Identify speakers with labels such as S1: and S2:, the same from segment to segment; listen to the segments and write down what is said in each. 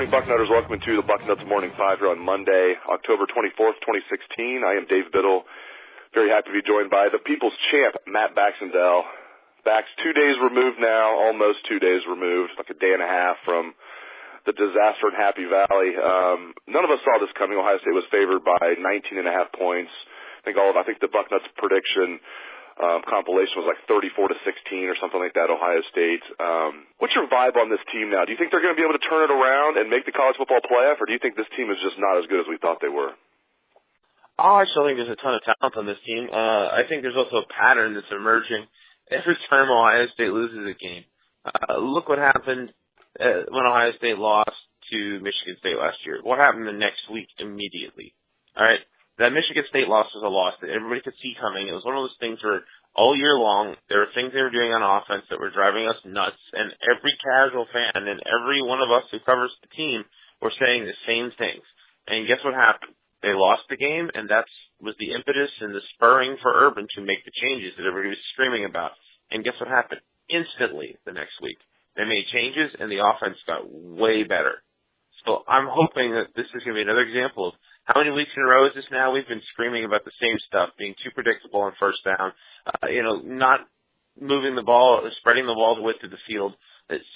S1: morning, Bucknutters. Welcome to the Bucknuts Morning Five here on Monday, October 24th, 2016. I am Dave Biddle. Very happy to be joined by the People's Champ, Matt Baxendale. Bax, 2 days removed now, almost 2 days removed, like a day and a half from the disaster in Happy Valley. None of us saw this coming. Ohio State was favored by 19.5 points. I think the Bucknuts prediction compilation was like 34-16 or something like that, Ohio State. What's your vibe on this team now? Do you think they're going to be able to turn it around and make the college football playoff, or do you think this team is just not as good as we thought they were?
S2: I still think there's a ton of talent on this team. I think there's also a pattern that's emerging every time Ohio State loses a game. Look what happened when Ohio State lost to Michigan State last year. What happened the next week immediately? All right. That Michigan State loss was a loss that everybody could see coming. It was one of those things where all year long there were things they were doing on offense that were driving us nuts, and every casual fan and every one of us who covers the team were saying the same things. And guess what happened? They lost the game, and that was the impetus and the spurring for Urban to make the changes that everybody was screaming about. And guess what happened? Instantly the next week, they made changes, and the offense got way better. So I'm hoping that this is going to be another example of how many weeks in a row is this now? We've been screaming about the same stuff, being too predictable on first down, not moving the ball, spreading the ball width of the field.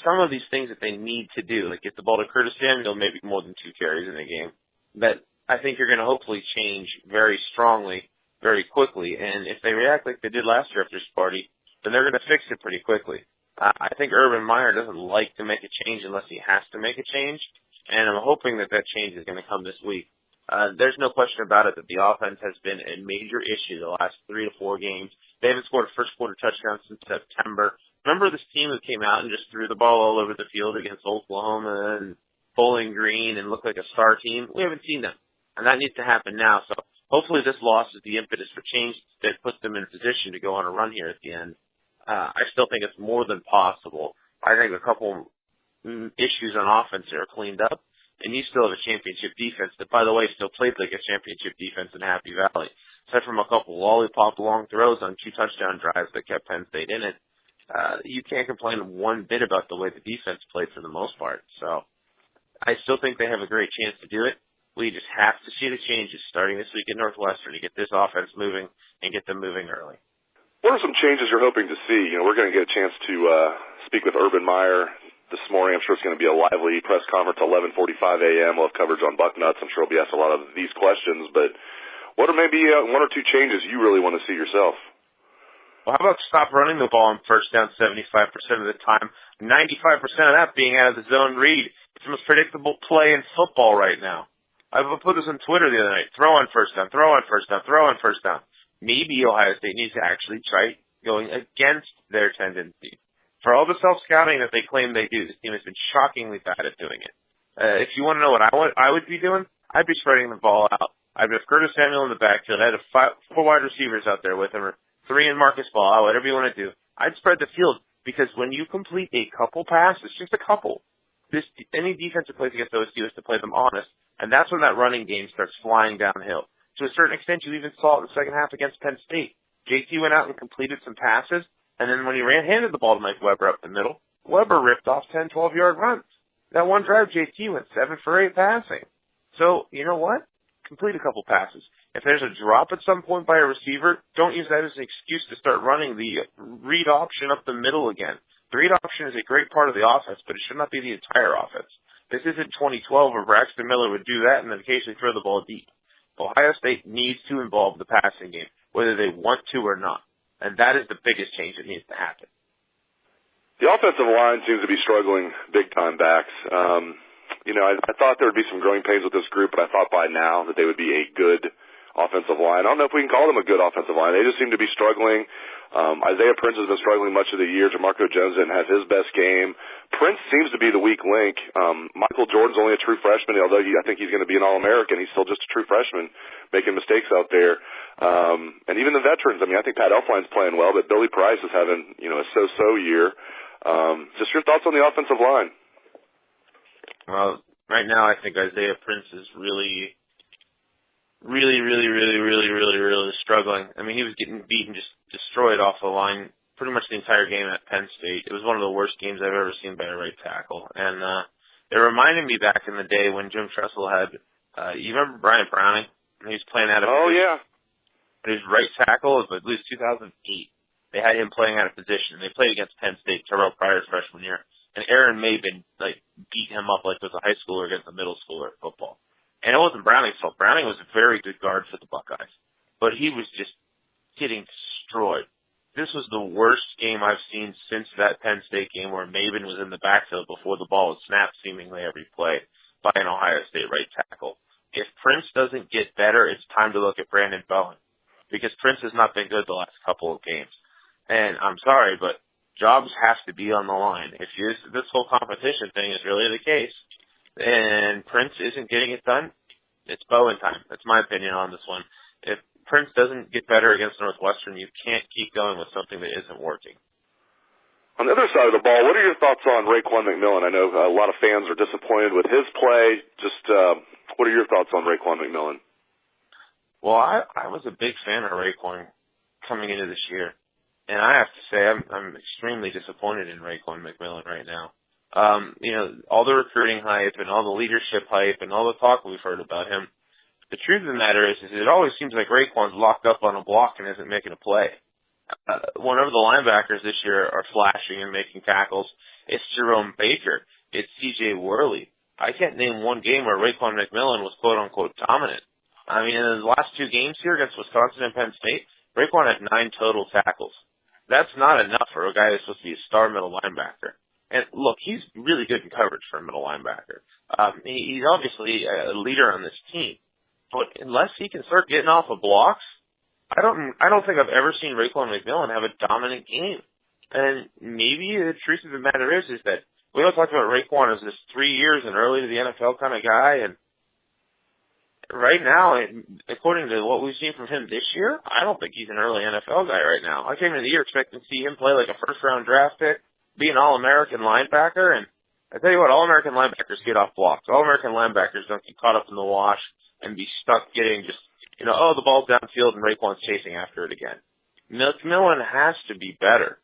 S2: Some of these things that they need to do, like get the ball to Curtis Samuel, maybe more than 2 carries in a game, that I think you're going to hopefully change very strongly, very quickly. And if they react like they did last year after Sparty, then they're going to fix it pretty quickly. I think Urban Meyer doesn't like to make a change unless he has to make a change, and I'm hoping that change is going to come this week. There's no question about it that the offense has been a major issue the last 3 to 4 games. They haven't scored a first-quarter touchdown since September. Remember this team that came out and just threw the ball all over the field against Oklahoma and Bowling Green and looked like a star team? We haven't seen them, and that needs to happen now. So hopefully this loss is the impetus for change that puts them in a position to go on a run here at the end. I still think it's more than possible. I think a couple issues on offense are cleaned up, and you still have a championship defense that, by the way, still played like a championship defense in Happy Valley. Aside from a couple lollipop long throws on 2 touchdown drives that kept Penn State in it, you can't complain one bit about the way the defense played for the most part. So I still think they have a great chance to do it. We just have to see the changes starting this week at Northwestern to get this offense moving and get them moving early.
S1: What are some changes you're hoping to see? We're going to get a chance to speak with Urban Meyer this morning. I'm sure it's going to be a lively press conference at 11:45 a.m. We'll have coverage on Bucknuts. I'm sure he'll be asked a lot of these questions. But what are maybe 1 or 2 changes you really want to see yourself?
S2: Well, how about stop running the ball on first down 75% of the time, 95% of that being out of the zone read? It's the most predictable play in football right now. I put this on Twitter the other night. Throw on first down, throw on first down, throw on first down. Maybe Ohio State needs to actually try going against their tendency. For all the self-scouting that they claim they do, this team has been shockingly bad at doing it. If you want to know what I would be doing, I'd be spreading the ball out. I'd have Curtis Samuel in the backfield. I'd have 4 wide receivers out there with him, or 3 in Marcus Ball, whatever you want to do. I'd spread the field, because when you complete a couple passes, just a couple, any defensive plays against OSU is to play them honest, and that's when that running game starts flying downhill. To a certain extent, you even saw it in the second half against Penn State. JT went out and completed some passes, and then when he handed the ball to Mike Weber up the middle, Weber ripped off 10, 12-yard runs. That one drive, JT went 7 for 8 passing. So, you know what? Complete a couple passes. If there's a drop at some point by a receiver, don't use that as an excuse to start running the read option up the middle again. The read option is a great part of the offense, but it should not be the entire offense. This isn't 2012 where Braxton Miller would do that and then occasionally throw the ball deep. Ohio State needs to involve the passing game, whether they want to or not. And that is the biggest change that needs to happen.
S1: The offensive line seems to be struggling big time, Bax. I thought there would be some growing pains with this group, but I thought by now that they would be a good offensive line. I don't know if we can call them a good offensive line. They just seem to be struggling. Isaiah Prince has been struggling much of the year. Jamarco Jones didn't have his best game. Prince seems to be the weak link. Michael Jordan's only a true freshman, although I think he's going to be an All-American. He's still just a true freshman, making mistakes out there. And even the veterans, I think Pat Elflein's playing well, but Billy Price is having, a so-so year. Just your thoughts on the offensive line.
S2: Well, right now I think Isaiah Prince is really struggling. He was getting beaten, just destroyed off the line pretty much the entire game at Penn State. It was one of the worst games I've ever seen by a right tackle. And It reminded me back in the day when Jim Tressel had, you remember Brian Browning? He was playing out of position.
S1: Oh, yeah.
S2: He was right tackle of at least 2008. They had him playing out of position. They played against Penn State, Terrell Pryor's freshman year. And Aaron Maben, beat him up like it was a high schooler against a middle schooler at football. And it wasn't Browning's fault. Browning was a very good guard for the Buckeyes. But he was just getting destroyed. This was the worst game I've seen since that Penn State game where Maben was in the backfield before the ball was snapped seemingly every play by an Ohio State right tackle. If Prince doesn't get better, it's time to look at Brandon Bowen. Because Prince has not been good the last couple of games. And I'm sorry, but jobs have to be on the line. If this whole competition thing is really the case, and Prince isn't getting it done, it's Bowen time. That's my opinion on this one. If Prince doesn't get better against Northwestern, you can't keep going with something that isn't working.
S1: On the other side of the ball, what are your thoughts on Raekwon McMillan? I know a lot of fans are disappointed with his play. Just what are your thoughts on Raekwon McMillan?
S2: Well, I was a big fan of Raekwon coming into this year. And I have to say, I'm extremely disappointed in Raekwon McMillan right now. All the recruiting hype and all the leadership hype and all the talk we've heard about him, the truth of the matter is it always seems like Raekwon's locked up on a block and isn't making a play. Whenever the linebackers this year are flashing and making tackles, it's Jerome Baker, it's C.J. Worley. I can't name one game where Raekwon McMillan was quote-unquote dominant. I mean, in the last two games here against Wisconsin and Penn State, Raekwon had 9 total tackles. That's not enough for a guy that's supposed to be a star middle linebacker. And look, he's really good in coverage for a middle linebacker. He's obviously a leader on this team. But unless he can start getting off of blocks, I don't think I've ever seen Raekwon McMillan have a dominant game. And maybe the truth of the matter is that we all talk about Raekwon as this 3 years and early to the NFL kind of guy, and right now, according to what we've seen from him this year, I don't think he's an early NFL guy right now. I came into the year expecting to see him play like a first-round draft pick, be an All-American linebacker, and I tell you what, All-American linebackers get off blocks. All-American linebackers don't get caught up in the wash and be stuck getting just, the ball's downfield and Raekwon's chasing after it again. McMillan has to be better.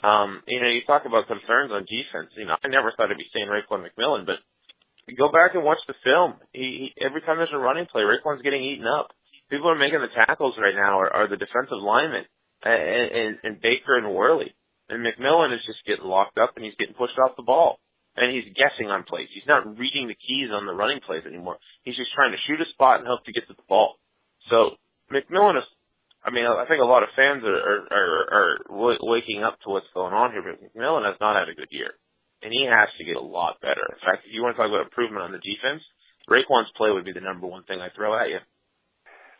S2: You talk about concerns on defense. I never thought I'd be saying Raekwon McMillan, but go back and watch the film. Every time there's a running play, Raekwon's getting eaten up. People are making the tackles right now are the defensive linemen and Baker and Worley. And McMillan is just getting locked up and he's getting pushed off the ball. And he's guessing on plays. He's not reading the keys on the running plays anymore. He's just trying to shoot a spot and hope to get to the ball. So McMillan is, I think a lot of fans are waking up to what's going on here, but McMillan has not had a good year. And he has to get a lot better. In fact, if you want to talk about improvement on the defense, Raekwon's play would be the number one thing I throw at you.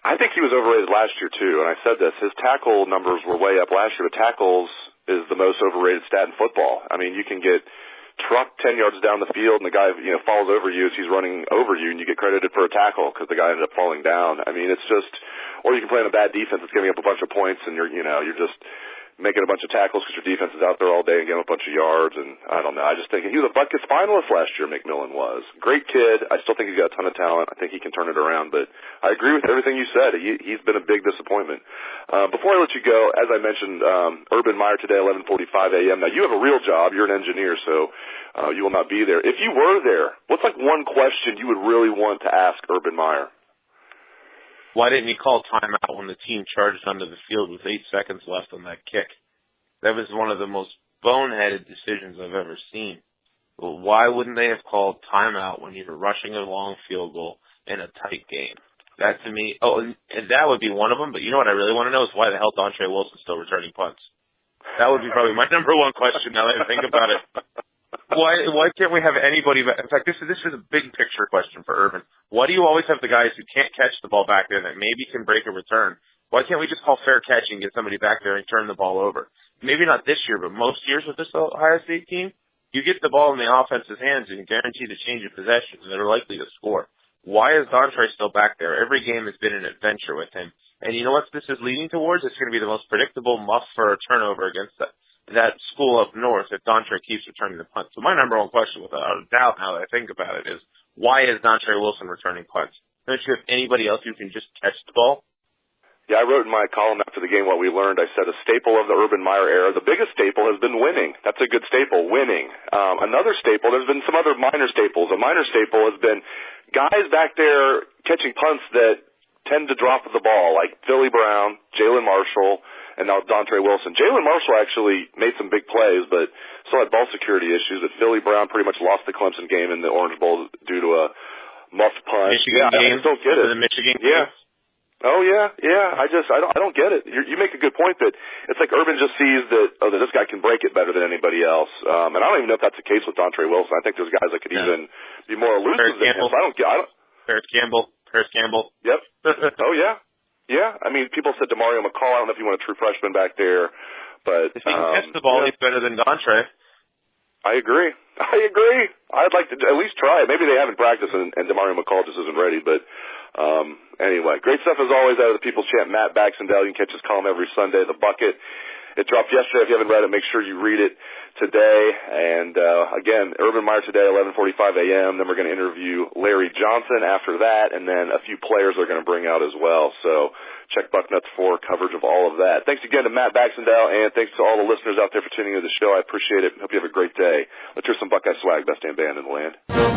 S1: I think he was overrated last year, too, and I said this. His tackle numbers were way up last year, but tackles is the most overrated stat in football. I mean, you can get trucked 10 yards down the field, and the guy falls over you as he's running over you, and you get credited for a tackle because the guy ended up falling down. I mean, it's just – or you can play in a bad defense that's giving up a bunch of points, and you're just – making a bunch of tackles because your defense is out there all day and getting a bunch of yards, and I don't know. I just think he was a Butkus finalist last year, McMillan was. Great kid. I still think he's got a ton of talent. I think he can turn it around, but I agree with everything you said. He's been a big disappointment. Before I let you go, as I mentioned, Urban Meyer today, 11:45 a.m. Now, you have a real job. You're an engineer, so you will not be there. If you were there, what's one question you would really want to ask Urban Meyer?
S2: Why didn't he call timeout when the team charged onto the field with 8 seconds left on that kick? That was one of the most boneheaded decisions I've ever seen. Well, why wouldn't they have called timeout when you were rushing a long field goal in a tight game? That to me, and that would be one of them, but you know what I really want to know is why the hell Dontre Wilson's still returning punts. That would be probably my number one question now that I think about it. Why can't we have anybody? In fact, this is a big picture question for Urban. Why do you always have the guys who can't catch the ball back there that maybe can break a return? Why can't we just call fair catch and get somebody back there and turn the ball over? Maybe not this year, but most years with this Ohio State team, you get the ball in the offense's hands and guarantee the change of possessions, and they're likely to score. Why is Dontre still back there? Every game has been an adventure with him. And you know what this is leading towards? It's going to be the most predictable muff for a turnover against that school up north if Dontre keeps returning the punt. So my number one question, without a doubt, now that I think about it, is why is Dontre Wilson returning punts? Don't you have anybody else who can just catch the ball?
S1: Yeah, I wrote in my column after the game what we learned. I said a staple of the Urban Meyer era, the biggest staple has been winning. That's a good staple, winning. Another staple, there's been some other minor staples. A minor staple has been guys back there catching punts that tend to drop the ball, like Philly Brown, Jalen Marshall, and now Dontre Wilson. Jalen Marshall actually made some big plays, but still had ball security issues. But Philly Brown pretty much lost the Clemson game in the Orange Bowl due to a muffed punt.
S2: Michigan game.
S1: I just don't get it.
S2: The Michigan
S1: yeah.
S2: game.
S1: Oh yeah. I don't get it. You make a good point that it's like Urban just sees that this guy can break it better than anybody else. And I don't even know if that's the case with Dontre Wilson. I think there's guys that could even be more elusive than him. So
S2: Paris Campbell.
S1: Yep. Oh yeah. Yeah. I mean, people said DeMario McCall. I don't know if you want a true freshman back there, but
S2: if he can catch the ball, he's better than Dontre.
S1: I agree. I'd like to at least try it. Maybe they haven't practiced and DeMario McCall just isn't ready, but anyway, great stuff as always out of the People's Champ, Matt Baxendale. You can catch his column every Sunday, The Bucket. It dropped yesterday. If you haven't read it, make sure you read it today. And again, Urban Meyer today, 11:45 a.m. Then we're going to interview Larry Johnson after that, and then a few players they're going to bring out as well. So check Bucknuts for coverage of all of that. Thanks again to Matt Baxendale, and thanks to all the listeners out there for tuning into the show. I appreciate it. Hope you have a great day. Let's hear some Buckeye swag. Best damn band in the land.